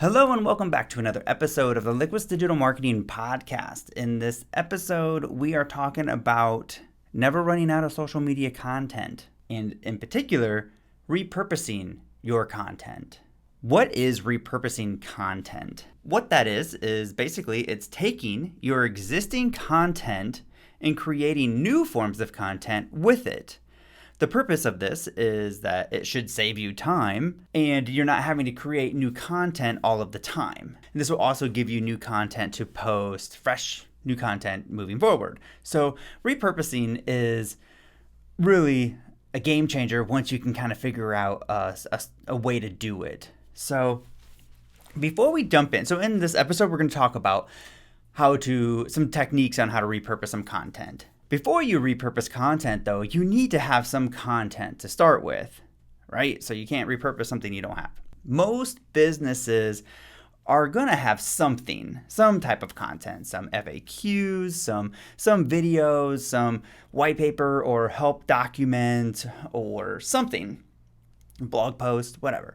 Hello and welcome back to another episode of the Liquid's Digital Marketing Podcast. In this episode, we are talking about never running out of social media content, and in particular, repurposing your content. What is repurposing content? What that is basically it's taking your existing content and creating new forms of content with it. The purpose of this is that it should save you time and you're not having to create new content all of the time. And this will also give you new content to post, fresh new content moving forward. So repurposing is really a game changer once you can kind of figure out a way to do it. So before we jump in, so in this episode, we're going to talk about some techniques on how to repurpose some content. Before you repurpose content, though, you need to have some content to start with, right? So you can't repurpose something you don't have. Most businesses are going to have something, some type of content, some FAQs, some videos, some white paper or help document or something, blog post, whatever.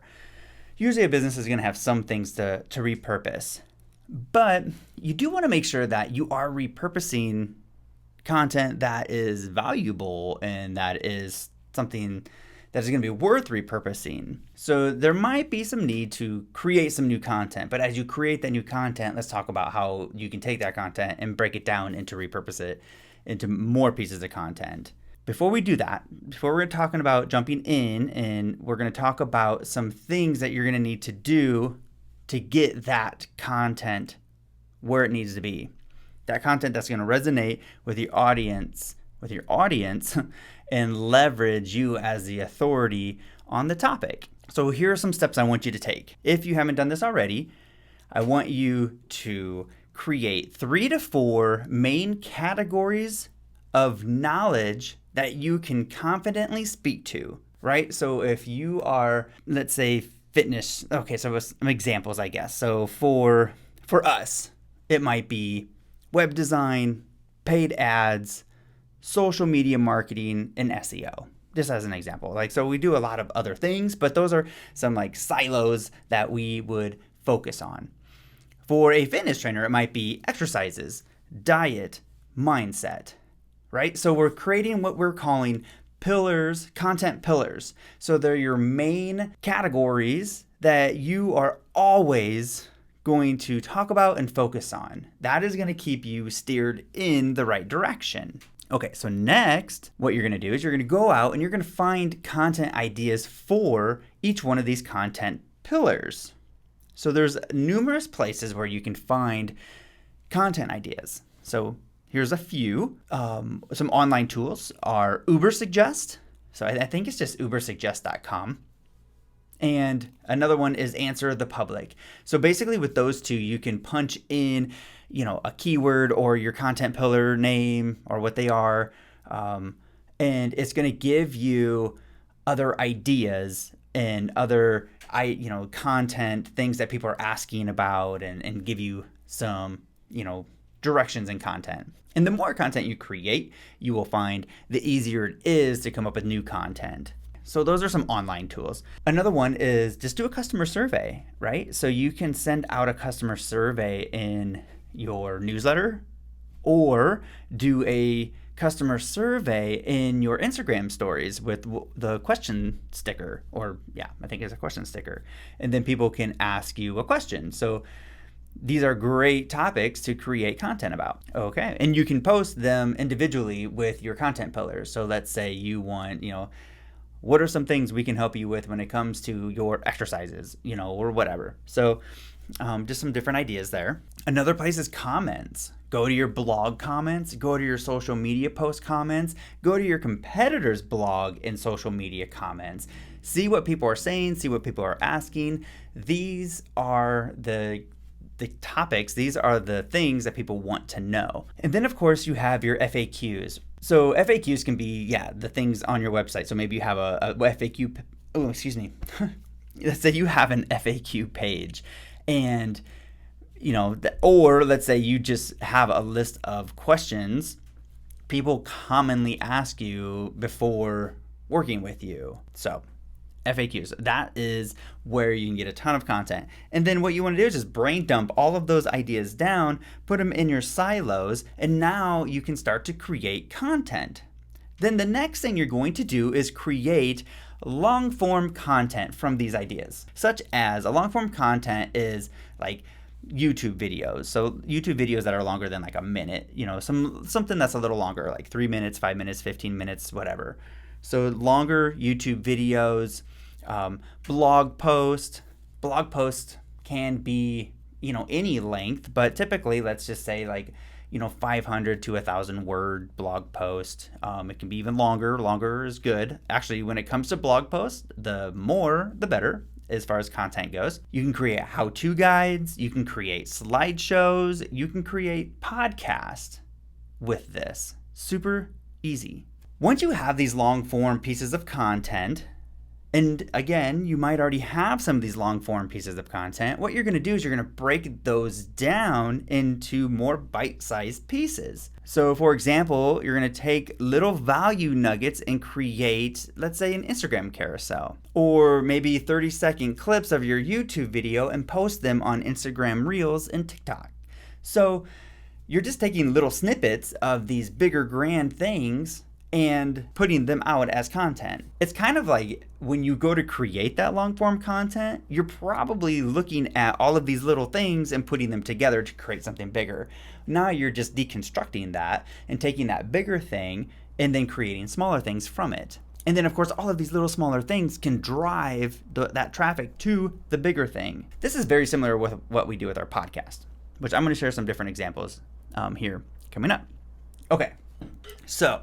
Usually a business is going to have some things to repurpose, but you do want to make sure that you are repurposing content that is valuable and that is something that is going to be worth repurposing. So there might be some need to create some new content, but as you create that new content, let's talk about how you can take that content and break it down and to repurpose it into more pieces of content. Before we do that, before we're talking about jumping in, and we're going to talk about some things that you're going to need to do to get that content where it needs to be. That content that's going to resonate with your audience, and leverage you as the authority on the topic. So here are some steps I want you to take. If you haven't done this already, I want you to create 3 to 4 main categories of knowledge that you can confidently speak to, right? So if you are, let's say, fitness, okay, so some examples, I guess. So for us, it might be web design, paid ads, social media marketing, and SEO. Just as an example. So we do a lot of other things, but those are some silos that we would focus on. For a fitness trainer, it might be exercises, diet, mindset, right? So we're creating what we're calling pillars, content pillars. So they're your main categories that you are always going to talk about and focus on. That is going to keep you steered in the right direction. Okay, so next, what you're going to do is you're going to go out and you're going to find content ideas for each one of these content pillars. So there's numerous places where you can find content ideas. So here's a few. Some online tools are Ubersuggest. So I think it's just ubersuggest.com. And another one is Answer the Public. So basically with those two, you can punch in, a keyword or your content pillar name or what they are. And it's going to give you other ideas and other, content, things that people are asking about and give you some, directions in content. And the more content you create, you will find the easier it is to come up with new content. So those are some online tools. Another one is just do a customer survey, right? So you can send out a customer survey in your newsletter or do a customer survey in your Instagram stories with the question sticker, I think it's a question sticker. And then people can ask you a question. So these are great topics to create content about. Okay. And you can post them individually with your content pillars. So let's say you want, what are some things we can help you with when it comes to your exercises, or whatever. So just some different ideas there. Another place is comments. Go to your blog comments, go to your social media post comments, go to your competitor's blog and social media comments. See what people are saying, see what people are asking. These are the topics, these are the things that people want to know. And then of course you have your FAQs. So FAQs can be, the things on your website. So maybe you have a FAQ, let's say you have an FAQ page and, or let's say you just have a list of questions people commonly ask you before working with you. So FAQs. That is where you can get a ton of content. And then what you want to do is just brain dump all of those ideas down, put them in your silos, and now you can start to create content. Then the next thing you're going to do is create long form content from these ideas, such as a long form content is like YouTube videos. So YouTube videos that are longer than like a minute, something that's a little longer, like 3 minutes, 5 minutes, 15 minutes, whatever. So longer YouTube videos, blog post can be, any length, but typically let's just say like, 500 to 1,000 word blog post. It can be even longer. Longer is good. Actually, when it comes to blog posts, the more, the better as far as content goes. You can create how-to guides. You can create slideshows. You can create podcasts with this. Super easy. Once you have these long form pieces of content, and again, you might already have some of these long form pieces of content, what you're going to do is you're going to break those down into more bite-sized pieces. So for example, you're going to take little value nuggets and create, let's say, an Instagram carousel, or maybe 30-second clips of your YouTube video and post them on Instagram Reels and TikTok. So you're just taking little snippets of these bigger grand things and putting them out as content. It's kind of like when you go to create that long form content, you're probably looking at all of these little things and putting them together to create something bigger. Now you're just deconstructing that and taking that bigger thing and then creating smaller things from it. And then of course, all of these little smaller things can drive that traffic to the bigger thing. This is very similar with what we do with our podcast, which I'm going to share some different examples here coming up. Okay, so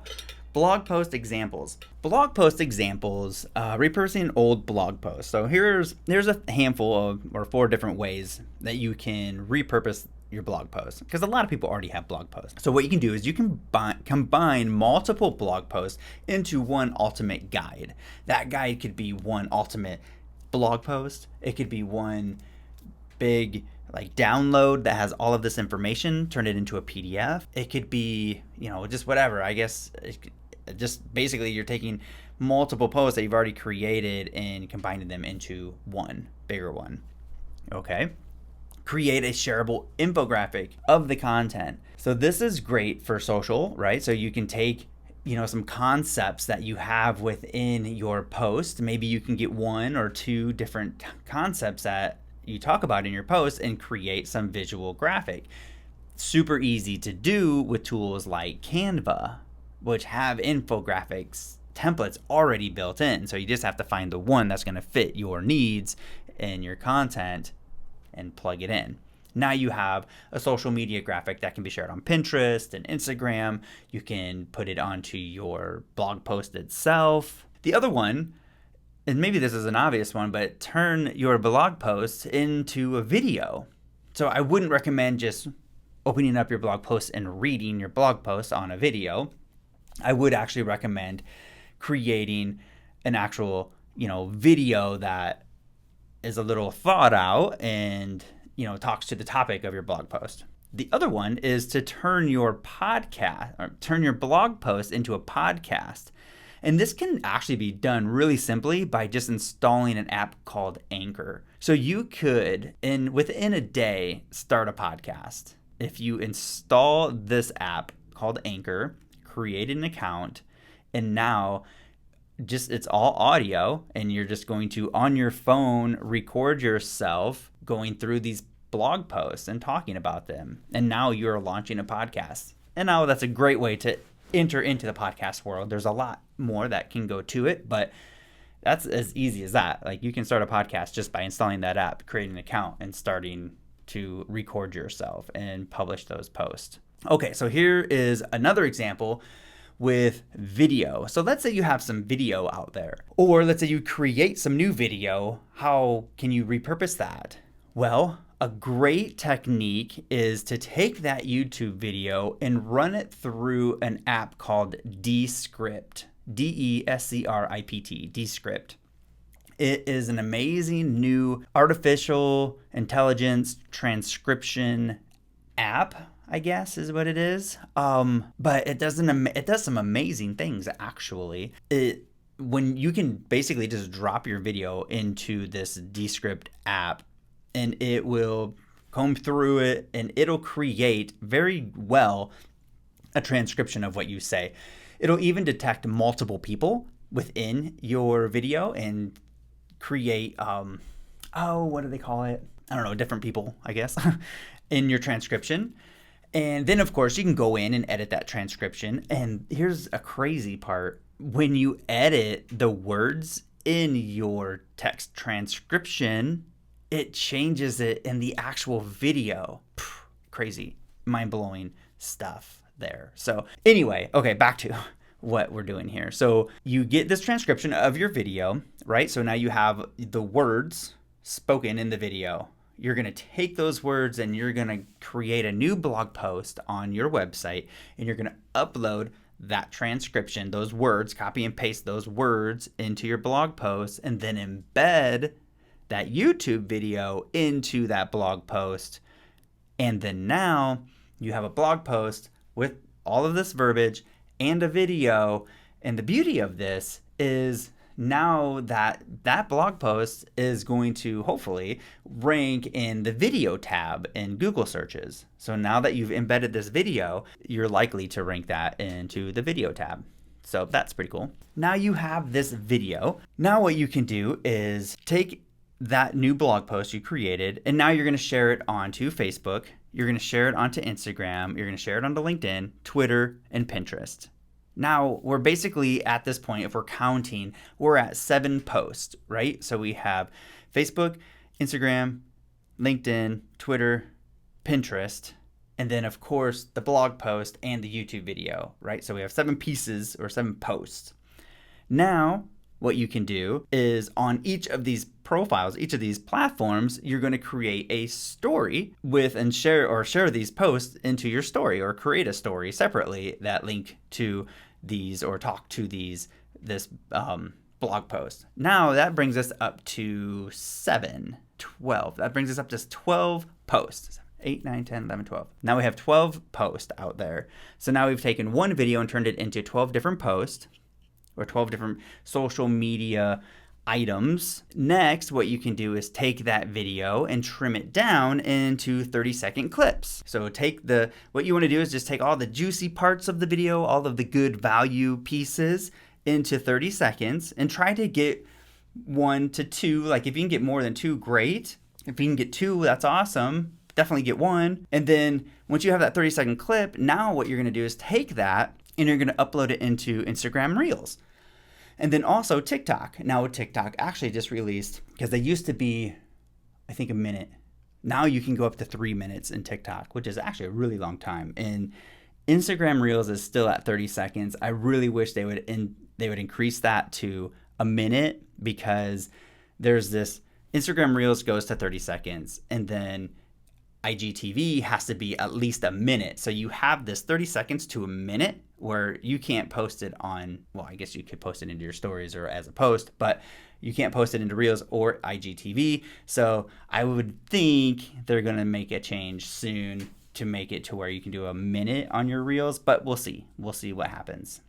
blog post examples. Repurposing old blog posts. So here's a handful of, or 4 different ways that you can repurpose your blog posts, because a lot of people already have blog posts. So what you can do is you can combine multiple blog posts into one ultimate guide. That guide could be one ultimate blog post. It could be one big download that has all of this information, turn it into a PDF. It could be, just whatever. I guess just basically you're taking multiple posts that you've already created and combining them into one bigger one. Okay. Create a shareable infographic of the content. So this is great for social, right? So you can take, some concepts that you have within your post. Maybe you can get 1 or 2 different concepts that you talk about in your post and create some visual graphic. Super easy to do with tools like Canva, which have infographics templates already built in. So you just have to find the one that's going to fit your needs and your content and plug it in. Now you have a social media graphic that can be shared on Pinterest and Instagram. You can put it onto your blog post itself. The other one, and maybe this is an obvious one, but turn your blog post into a video. So I wouldn't recommend just opening up your blog post and reading your blog post on a video. I would actually recommend creating an actual, video that is a little thought out and, talks to the topic of your blog post. The other one is to turn your blog post into a podcast. And this can actually be done really simply by just installing an app called Anchor. So you could, within a day, start a podcast. If you install this app called Anchor, create an account, and now it's all audio, and you're just going to, on your phone, record yourself going through these blog posts and talking about them. And now you're launching a podcast. And now that's a great way to enter into the podcast world. There's a lot more that can go to it, but that's as easy as that. You can start a podcast just by installing that app, creating an account, and starting to record yourself and publish those posts. Okay, so here is another example with video. So let's say you have some video out there, or let's say you create some new video. How can you repurpose that? Well, a great technique is to take that YouTube video and run it through an app called Descript, Descript, Descript. It is an amazing new artificial intelligence transcription app, I guess is what it is. But it does some amazing things, actually. It when you can basically just drop your video into this Descript app, and it will comb through it and it'll create very well a transcription of what you say. It'll even detect multiple people within your video and create, what do they call it? I don't know, different people, I guess, in your transcription. And then, of course, you can go in and edit that transcription. And here's a crazy part. When you edit the words in your text transcription, it changes it in the actual video. Crazy, mind-blowing stuff there. So anyway, okay, back to what we're doing here. So you get this transcription of your video, right? So now you have the words spoken in the video. You're going to take those words and you're going to create a new blog post on your website, and you're going to upload that transcription, those words, copy and paste those words into your blog post, and then embed that YouTube video into that blog post. And then now you have a blog post with all of this verbiage and a video. And the beauty of this is now that blog post is going to hopefully rank in the video tab in Google searches. So now that you've embedded this video, you're likely to rank that into the video tab. So that's pretty cool. Now you have this video. Now what you can do is take that new blog post you created, and now you're going to share it onto Facebook. You're going to share it onto Instagram. You're going to share it onto LinkedIn, Twitter, and Pinterest. Now we're basically at this point, if we're counting, we're at 7 posts, right? So we have Facebook, Instagram, LinkedIn, Twitter, Pinterest, and then of course the blog post and the YouTube video, right? So we have 7 pieces or 7 posts. Now what you can do is on each of these profiles, each of these platforms, you're going to create a story with and share these posts into your story, or create a story separately that link to these or talk to this blog post. Now that brings us up to 12. That brings us up to 12 posts. 8, 9, 10, 11, 12. Now we have 12 posts out there. So now we've taken one video and turned it into 12 different posts, or 12 different social media items. Next, what you can do is take that video and trim it down into 30-second clips. So what you want to do is just take all the juicy parts of the video, all of the good value pieces into 30 seconds, and try to get 1 to 2. Like if you can get more than 2, great. If you can get 2, that's awesome. Definitely get 1. And then once you have that 30-second clip, now what you're going to do is take that and you're going to upload it into Instagram Reels. And then also TikTok. Now TikTok actually just released, because they used to be, I think, a minute. Now you can go up to 3 minutes in TikTok, which is actually a really long time. And Instagram Reels is still at 30 seconds. I really wish they would increase that to a minute, because there's this Instagram Reels goes to 30 seconds, and then IGTV has to be at least a minute. So you have this 30 seconds to a minute where you can't post it on, well, I guess you could post it into your stories or as a post, but you can't post it into Reels or IGTV. So I would think they're going to make a change soon to make it to where you can do a minute on your Reels, but we'll see. We'll see what happens.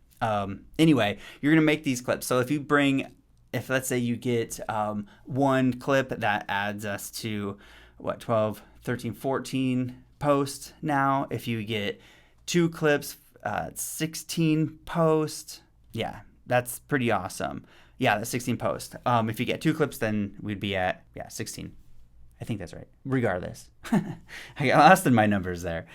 Anyway, you're going to make these clips. So if let's say you get 1 clip, that adds us to 12, 13, 14 posts now. If you get 2 clips, 16 posts. Yeah, that's pretty awesome. Yeah, that's 16 posts. If you get 2 clips, then we'd be at 16. I think that's right. Regardless, I got lost in my numbers there.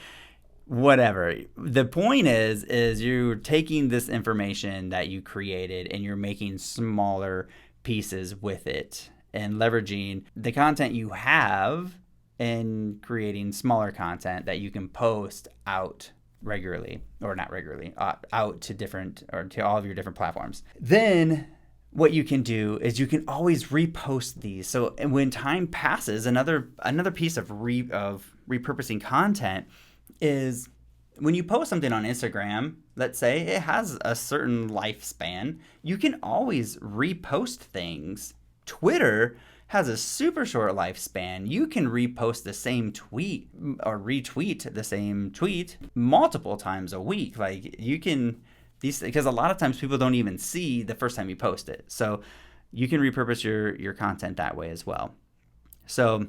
Whatever. The point is you're taking this information that you created and you're making smaller pieces with it and leveraging the content you have and creating smaller content that you can post out regularly, or not regularly, out to to all of your different platforms. Then what you can do is you can always repost these. So when time passes, another piece of repurposing content is when you post something on Instagram, let's say it has a certain lifespan, you can always repost things. Twitter has a super short lifespan. You can repost the same tweet or retweet the same tweet multiple times a week. Like you can because a lot of times people don't even see the first time you post it. So you can repurpose your content that way as well. So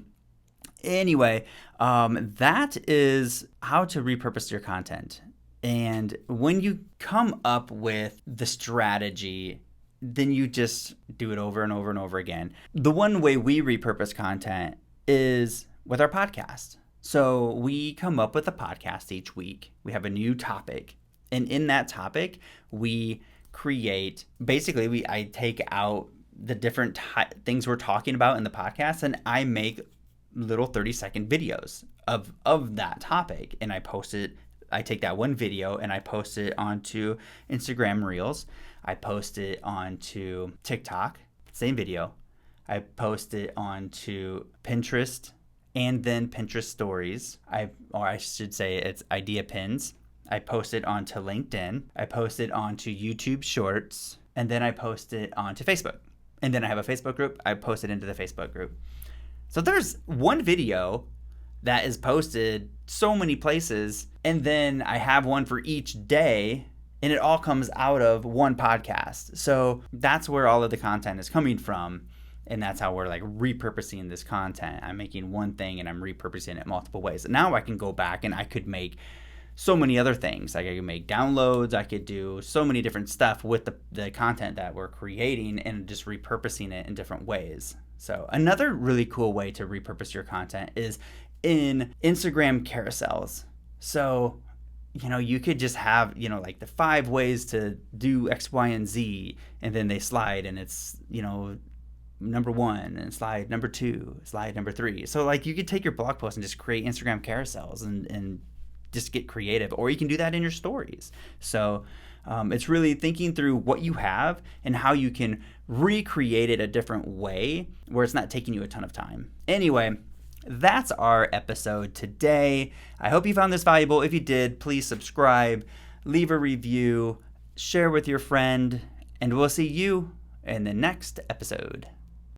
anyway, that is how to repurpose your content. And when you come up with the strategy, then you just do it over and over and over again. The one way we repurpose content is with our podcast. So we come up with a podcast each week. We have a new topic. And in that topic, we create, basically, I take out the different things we're talking about in the podcast, and I make little 30-second videos of that topic. And I post it. I take that one video and I post it onto Instagram Reels. I post it onto TikTok, same video. I post it onto Pinterest and then Pinterest Stories. I should say it's Idea Pins. I post it onto LinkedIn. I post it onto YouTube Shorts. And then I post it onto Facebook. And then I have a Facebook group. I post it into the Facebook group. So there's one video that is posted so many places, and then I have one for each day, and it all comes out of one podcast. So that's where all of the content is coming from, and that's how we're like repurposing this content. I'm making one thing and I'm repurposing it multiple ways. And now I can go back and I could make so many other things. Like I could make downloads, I could do so many different stuff with the content that we're creating and just repurposing it in different ways. So another really cool way to repurpose your content is in Instagram carousels. So, you could just have, like the 5 ways to do X, Y, and Z, and then they slide and it's, number 1 and slide number 2, slide number 3. So like you could take your blog post and just create Instagram carousels and just get creative, or you can do that in your stories. So it's really thinking through what you have and how you can recreate it a different way where it's not taking you a ton of time. Anyway, that's our episode today. I hope you found this valuable. If you did, please subscribe, leave a review, share with your friend, and we'll see you in the next episode.